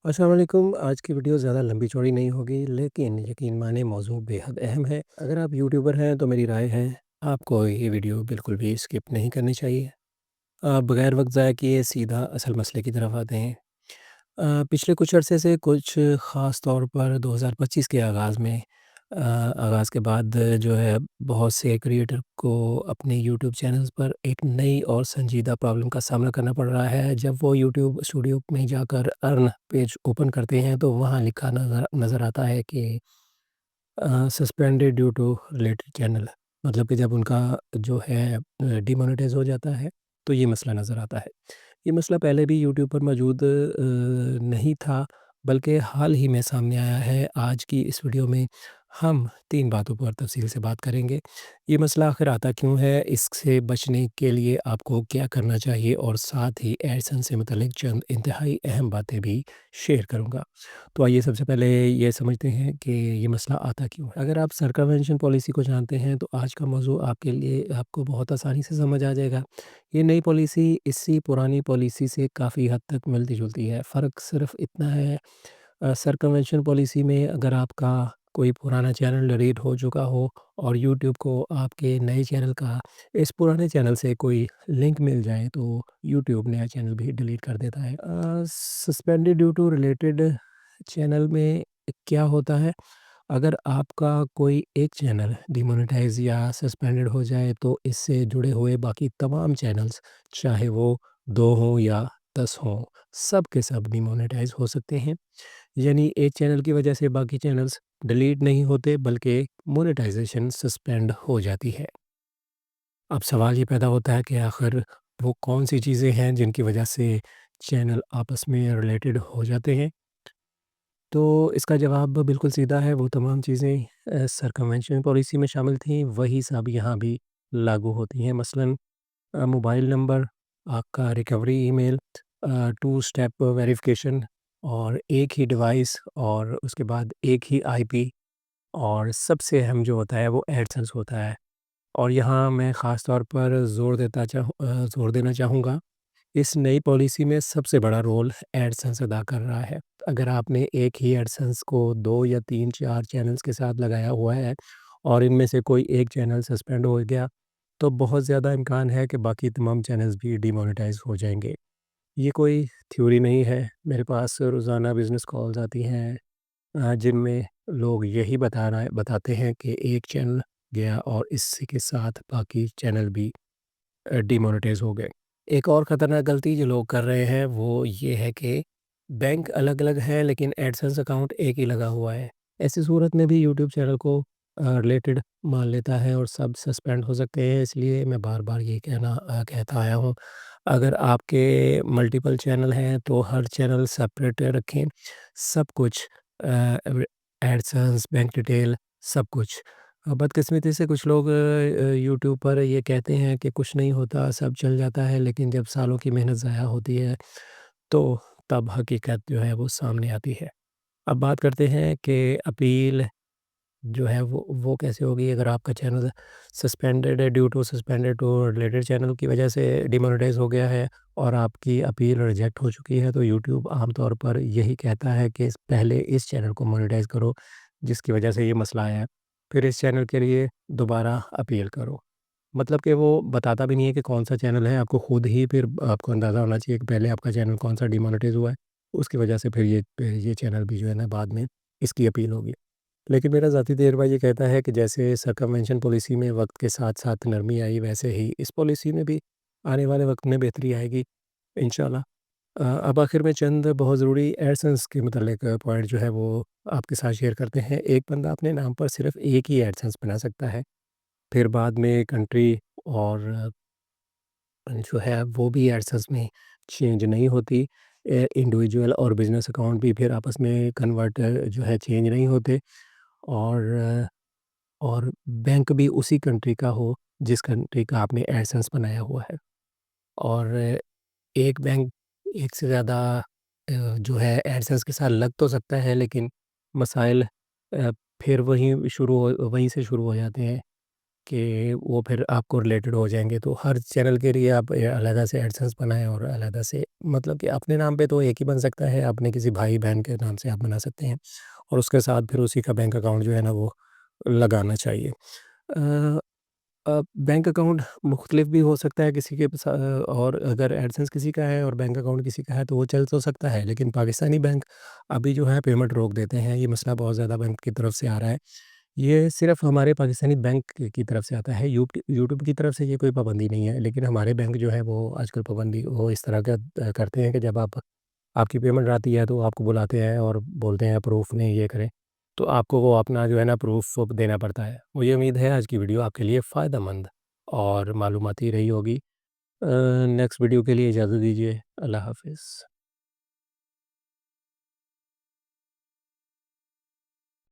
السلام علیکم۔ آج کی ویڈیو زیادہ لمبی چوڑی نہیں ہوگی، لیکن یقین مانیں موضوع بیحد اہم ہے۔ اگر آپ یوٹیوبر ہیں تو میری رائے ہے آپ کو یہ ویڈیو بالکل بھی اسکپ نہیں کرنی چاہیے۔ بغیر وقت ضائع کیے سیدھا اصل مسئلے کی طرف آتے ہیں۔ پچھلے کچھ عرصے سے کچھ خاص طور پر 2025 کے آغاز کے بعد جو ہے بہت سے کریٹر کو اپنے یوٹیوب چینلز پر ایک نئی اور سنجیدہ پرابلم کا سامنا کرنا پڑ رہا ہے۔ جب وہ یوٹیوب اسٹوڈیو میں جا کر ارن پیج اوپن کرتے ہیں تو وہاں لکھا نظر آتا ہے کہ suspended due to related channel, مطلب کہ جب ان کا جو ہے ڈی مونیٹائز ہو جاتا ہے تو یہ مسئلہ نظر آتا ہے۔ یہ مسئلہ پہلے بھی یوٹیوب پر موجود نہیں تھا، بلکہ حال ہی میں سامنے آیا ہے۔ آج کی اس ویڈیو میں ہم 3 باتوں پر تفصیل سے بات کریں گے۔ یہ مسئلہ آخر آتا کیوں ہے، اس سے بچنے کے لیے آپ کو کیا کرنا چاہیے، اور ساتھ ہی ایڈسنس سے متعلق چند انتہائی اہم باتیں بھی شیئر کروں گا۔ تو آئیے سب سے پہلے یہ سمجھتے ہیں کہ یہ مسئلہ آتا کیوں ہے۔ اگر آپ سرکموینشن پالیسی کو جانتے ہیں تو آج کا موضوع آپ کو بہت آسانی سے سمجھ آ جائے گا۔ یہ نئی پالیسی اسی پرانی پالیسی سے کافی حد تک ملتی جلتی ہے۔ فرق صرف اتنا ہے، سرکموینشن پالیسی میں اگر آپ کا کوئی پرانا چینل ڈیلیٹ ہو چکا ہو اور یوٹیوب کو آپ کے نئے چینل کا اس پرانے چینل سے کوئی لنک مل جائے تو یوٹیوب نیا چینل بھی ڈیلیٹ کر دیتا ہے۔ Suspended due to related channel میں کیا ہوتا ہے، اگر آپ کا کوئی ایک چینل ڈی مونیٹائز یا سسپینڈڈ ہو جائے تو اس سے جڑے ہوئے باقی تمام چینلز، چاہے وہ 2 ہوں یا 10 ہوں، سب کے سب ڈی مونیٹائز ہو سکتے ہیں۔ یعنی ایک چینل کی وجہ سے باقی چینلز ڈیلیٹ نہیں ہوتے، بلکہ مونیٹائزیشن سسپینڈ ہو جاتی ہے۔ اب سوال یہ پیدا ہوتا ہے کہ آخر وہ کون سی چیزیں ہیں جن کی وجہ سے چینل آپس میں ریلیٹڈ ہو جاتے ہیں؟ تو اس کا جواب بالکل سیدھا ہے، وہ تمام چیزیں سرکموینشن پالیسی میں شامل تھیں، وہی سب یہاں بھی لاگو ہوتی ہیں۔ مثلاً موبائل نمبر، آپ کا ریکوری ای میل، 2 اسٹیپ ویریفیکیشن، اور ایک ہی ڈیوائس، اور اس کے بعد ایک ہی آئی پی، اور سب سے اہم جو ہوتا ہے وہ ایڈسنس ہوتا ہے۔ اور یہاں میں خاص طور پر زور دینا چاہوں گا، اس نئی پالیسی میں سب سے بڑا رول ایڈسنس ادا کر رہا ہے۔ اگر آپ نے ایک ہی ایڈسنس کو 2 یا 3 4 چینلز کے ساتھ لگایا ہوا ہے اور ان میں سے کوئی ایک چینل سسپینڈ ہو گیا تو بہت زیادہ امکان ہے کہ باقی تمام چینلز بھی ڈی مونیٹائز ہو جائیں گے۔ یہ کوئی تھیوری نہیں ہے، میرے پاس روزانہ بزنس کالز آتی ہیں جن میں لوگ یہی بتاتے ہیں کہ ایک چینل گیا اور اسی کے ساتھ باقی چینل بھی ڈی مونیٹائز ہو گئے۔ ایک اور خطرناک غلطی جو لوگ کر رہے ہیں وہ یہ ہے کہ بینک الگ الگ ہے لیکن ایڈسنس اکاؤنٹ ایک ہی لگا ہوا ہے۔ ایسی صورت میں بھی یوٹیوب چینل کو ریلیٹڈ مان لیتا ہے اور سب سسپینڈ ہو سکتے ہیں۔ اس لیے میں بار بار یہ کہتا آیا ہوں، اگر آپ کے ملٹیپل چینل ہیں تو ہر چینل سپریٹ رکھیں، سب کچھ ایڈسنس، بینک ڈیٹیل، سب کچھ۔ بدقسمتی سے کچھ لوگ یوٹیوب پر یہ کہتے ہیں کہ کچھ نہیں ہوتا، سب چل جاتا ہے، لیکن جب سالوں کی محنت ضائع ہوتی ہے تو تب حقیقت جو ہے وہ سامنے آتی ہے۔ اب بات کرتے ہیں کہ اپیل جو ہے وہ کیسے ہوگی اگر آپ کا چینل سسپینڈڈ ہے سسپینڈڈ ٹو ریلیٹڈ چینل کی وجہ سے ڈی مونیٹائز ہو گیا ہے اور آپ کی اپیل ریجیکٹ ہو چکی ہے، تو یوٹیوب عام طور پر یہی کہتا ہے کہ پہلے اس چینل کو مونیٹائز کرو جس کی وجہ سے یہ مسئلہ آیا ہے، پھر اس چینل کے لیے دوبارہ اپیل کرو۔ مطلب کہ وہ بتاتا بھی نہیں ہے کہ کون سا چینل ہے، آپ کو خود ہی پھر آپ کو اندازہ ہونا چاہیے کہ پہلے آپ کا چینل کون سا ڈی مونیٹائز ہوا ہے، اس کی وجہ سے پھر یہ چینل بھی جو ہے نا بعد میں اس کی اپیل ہوگی۔ لیکن میرا ذاتی تجربہ یہ کہتا ہے کہ جیسے سرکموینشن پالیسی میں وقت کے ساتھ ساتھ نرمی آئی، ویسے ہی اس پالیسی میں بھی آنے والے وقت میں بہتری آئے گی انشاءاللہ۔ اب آخر میں چند بہت ضروری ایڈسنس کے متعلق پوائنٹ جو ہے وہ آپ کے ساتھ شیئر کرتے ہیں۔ ایک بندہ اپنے نام پر صرف ایک ہی ایڈسنس بنا سکتا ہے، پھر بعد میں کنٹری اور جو ہے وہ بھی ایڈسنس میں چینج نہیں ہوتی۔ انڈیویجول اور بزنس اکاؤنٹ بھی پھر آپس میں کنورٹ جو ہے چینج نہیں ہوتے، اور اور بینک بھی اسی کنٹری کا ہو جس کنٹری کا آپ نے ایڈسنس بنایا ہوا ہے، اور ایک بینک ایک سے زیادہ جو ہے ایڈسنس کے ساتھ لگ تو سکتا ہے، لیکن مسائل پھر وہیں سے شروع ہو جاتے ہیں کہ وہ پھر آپ کو ریلیٹڈ ہو جائیں گے، تو ہر چینل کے لیے آپ علیحدہ سے ایڈسنس بنائیں اور علیحدہ سے مطلب کہ اپنے نام پہ تو ایک ہی بن سکتا ہے، اپنے کسی بھائی بہن کے نام سے آپ بنا سکتے ہیں اور اس کے ساتھ پھر اسی کا بینک اکاؤنٹ جو ہے نا وہ لگانا چاہیے۔ بینک اکاؤنٹ مختلف بھی ہو سکتا ہے کسی کے اور اگر ایڈسنس کسی کا ہے اور بینک اکاؤنٹ کسی کا ہے تو وہ چل تو سکتا ہے، لیکن پاکستانی بینک ابھی جو ہے پیمنٹ روک دیتے ہیں۔ یہ مسئلہ بہت زیادہ بینک کی طرف سے آ رہا ہے، یہ صرف ہمارے پاکستانی بینک کی طرف سے آتا ہے، یوٹیوب کی طرف سے یہ کوئی پابندی نہیں ہے، لیکن ہمارے بینک جو ہے وہ آج کل پابندی وہ اس طرح کا کرتے ہیں کہ جب آپ کی پیمنٹ آتی ہے تو آپ کو بلاتے ہیں اور بولتے ہیں پروف نہیں یہ کریں، تو آپ کو وہ اپنا جو ہے نا پروف دینا پڑتا ہے۔ مجھے امید ہے آج کی ویڈیو آپ کے لیے فائدہ مند اور معلوماتی رہی ہوگی۔ نیکسٹ ویڈیو کے لیے اجازت دیجیے۔ اللہ حافظ۔